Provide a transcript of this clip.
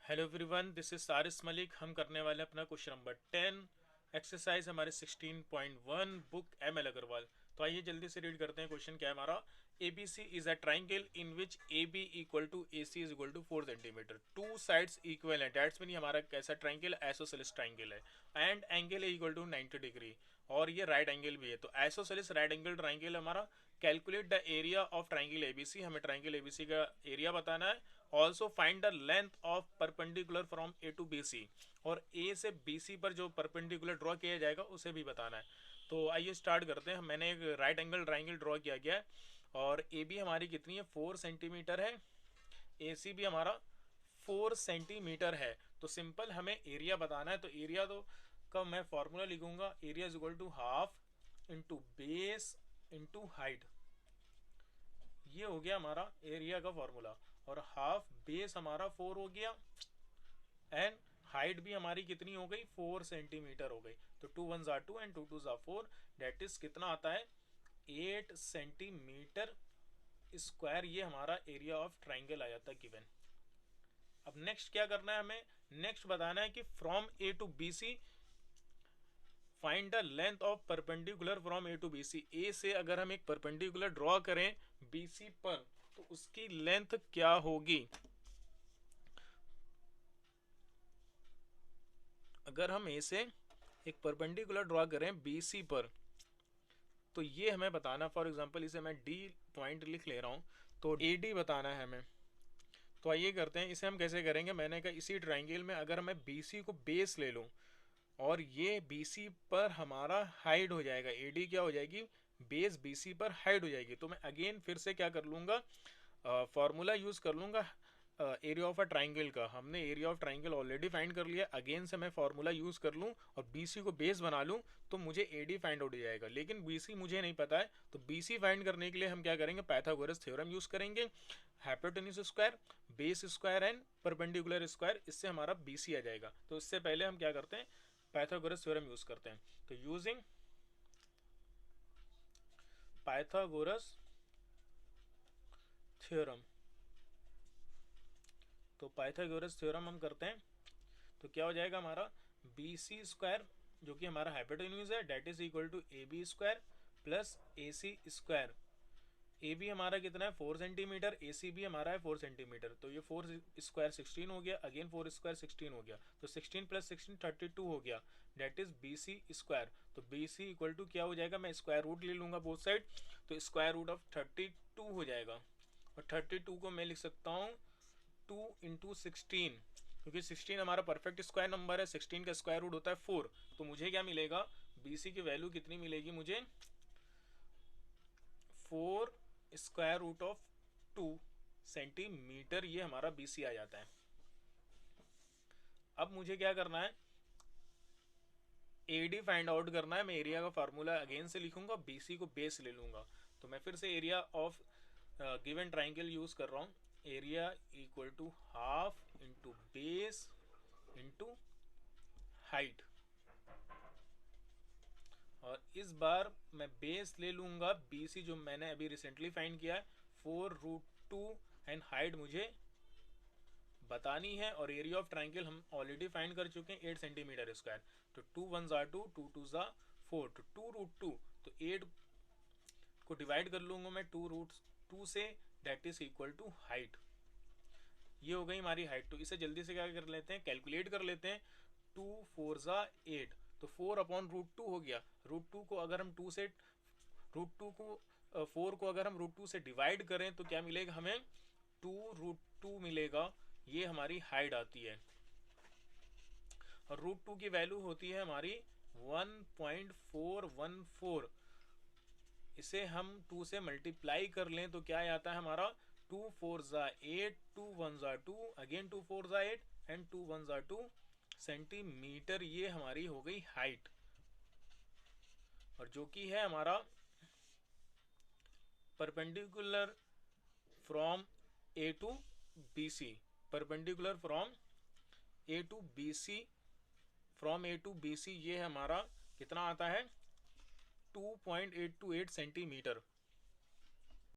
Hello everyone, this is सारिस मलिक। हम करने वाले हैं अपना क्वेश्चन नंबर 10 एक्सरसाइज हमारे 16.1 बुक एम एल अग्रवाल। तो आइए जल्दी से रीड करते हैं। क्वेश्चन क्या है हमारा, A B C is a triangle in which A B equal to A C is equal to 4 centimetre, two sides equal है। डैट्स मीन हमारा कैसा ट्राइंगल, आइसोसेलेस ट्राइंगल है एंड एंगल है इक्वल टू 90 डिग्री और ये right angle भी है। तो आइसोसेलेस राइट एंगल ट्राइंगल हमारा। Calculate the area of triangle ABC, हमें ट्राइंगल एबीसी का एरिया बताना है। Also find the length of perpendicular from A to B C, और ए से बी सी पर जो परपेंडिकुलर ड्रॉ किया जाएगा उसे भी बताना है। तो आइए स्टार्ट करते हैं। मैंने एक राइट एंगल ट्राइंगल ड्रॉ किया गया है और ए बी हमारी कितनी है, 4 सेंटीमीटर है। ए सी भी हमारा 4 सेंटीमीटर है। तो सिंपल हमें एरिया बताना है। तो एरिया तो का मैं फॉर्मूला लिखूंगा, area is equal to half into base into height. ये हो गया हमारा एरिया का फॉर्मूला। और हाफ बेस हमारा 4 हो गया एंड हाइट भी हमारी कितनी हो गई, 4 सेंटीमीटर हो गई। तो 2 1 ज़ा 2 एंड 2 2 ज़ा 4, डेट इज कितना आता है, 8 सेंटीमीटर स्क्वायर। ये हमारा एरिया ऑफ ट्राइंगल आ जाता है गिवन। अब नेक्स्ट क्या करना है हमें, नेक्स्ट बताना है कि from A to B C find the length of perpendicular from A to B C. A से अगर हम एक परपेंडिकुलर ड्रॉ करें बी सी पर तो उसकी लेंथ क्या होगी। अगर हम ए से एक परपेंडिकुलर ड्रॉ करें बी सी पर तो ये हमें बताना। फॉर एग्जांपल इसे मैं डी पॉइंट लिख ले रहा हूँ, तो ए डी बताना है हमें। तो आइए करते हैं। इसे हम कैसे करेंगे, मैंने कहा इसी ट्राइंगल में अगर मैं बी सी को बेस ले लूँ और ये बी सी पर हमारा हाइड हो जाएगा, ए डी क्या हो जाएगी, बेस बी सी पर हाइड हो जाएगी। तो मैं अगेन फिर से क्या कर लूँगा, फार्मूला यूज़ कर लूँगा एरिया ऑफ अ ट्राइंगल का। हमने area of triangle already find कर लिया, अगेन से मैं फार्मूला यूज़ कर लूँ और बी सी को बेस बना लूँ तो मुझे ए डी फाइंड आउट हो जाएगा। लेकिन बी सी मुझे नहीं पता है, तो बी सी फाइंड करने के लिए हम क्या करेंगे, पाइथागोरस थ्योरम यूज़ करेंगे। Hypotenuse square, base square and perpendicular square, इससे हमारा बी सी आ जाएगा। तो इससे पहले हम क्या करते हैं, पाइथागोरस थ्योरम यूज़ करते हैं। तो यूजिंग पाइथागोरस थ्योरम, तो पाइथागोरस थ्योरम हम करते हैं तो क्या हो जाएगा हमारा, बी सी स्क्वायर जो कि हमारा हाइपोटेन्यूज है, that is equal to A B square plus A C square. A B हमारा कितना है, 4 सेंटीमीटर, ए सी भी हमारा है 4 सेंटीमीटर। तो ये 4 स्क्वायर 16 हो गया, अगेन 4 स्क्वायर 16 हो गया, तो 16 प्लस 16 32 हो गया, that is B C square. तो बी सी इक्वल टू क्या हो जाएगा, मैं स्क्वायर रूट ले लूँगा बोथ साइड, तो स्क्वायर रूट ऑफ 32 हो जाएगा। और 32 को मैं लिख सकता हूँ 2 इंटू 16, क्योंकि 16 हमारा परफेक्ट स्क्वायर नंबर है, 16 का स्क्वायर रूट होता है 4। तो मुझे क्या मिलेगा, बी सी की वैल्यू कितनी मिलेगी मुझे, 4 स्क्वायर रूट ऑफ 2 सेंटीमीटर। ये हमारा बी सी आ जाता है। अब मुझे क्या करना है, ए डी फाइंड आउट करना है। मैं एरिया का फार्मूला अगेन से लिखूंगा, बी सी को बेस ले लूंगा। तो मैं फिर से area of given triangle use कर रहा हूँ। Area equal to half into base into height, और इस बार मैं बेस ले लूंगा बी सी जो मैंने अभी रिसेंटली फाइंड किया है, 4 रूट 2 एंड हाइट मुझे बतानी है। और एरिया ऑफ ट्राइंगल हम ऑलरेडी फाइंड कर चुके हैं, 8 सेंटीमीटर स्क्वायर। तो 2 1 ज़ा 2, 2 2 ज़ा 4, तो 2 रूट 2, तो 8 को डिवाइड कर लूंगा मैं 2 रूट 2 से, that is equal to height. ये हो गई हमारी हाइट। तो इसे जल्दी से क्या कर लेते हैं, कैलकुलेट कर लेते हैं। 2 4 ज़ा 8, तो 4 अपॉन रूट 2 हो गया। रूट 2 को अगर हम 2 से रूट 2 को 4 को अगर हम रूट 2 से डिवाइड करें तो क्या मिलेगा हमें, 2 रूट 2 मिलेगा। ये हमारी हाइट आती है। और रूट 2 की वैल्यू होती है हमारी 1.414। इसे हम 2 से मल्टीप्लाई कर लें तो क्या आता है हमारा, 2 4 ज़ा 8, 2 1 ज़ा 2, अगेन 2 4 ज़ा 8 एंड 2 1 ज़ा 2 सेंटीमीटर। ये हमारी हो गई हाइट, और जो कि है हमारा perpendicular from A to B C, perpendicular from A to B C, from A to B C, ये हमारा कितना आता है, 2.828 सेंटीमीटर।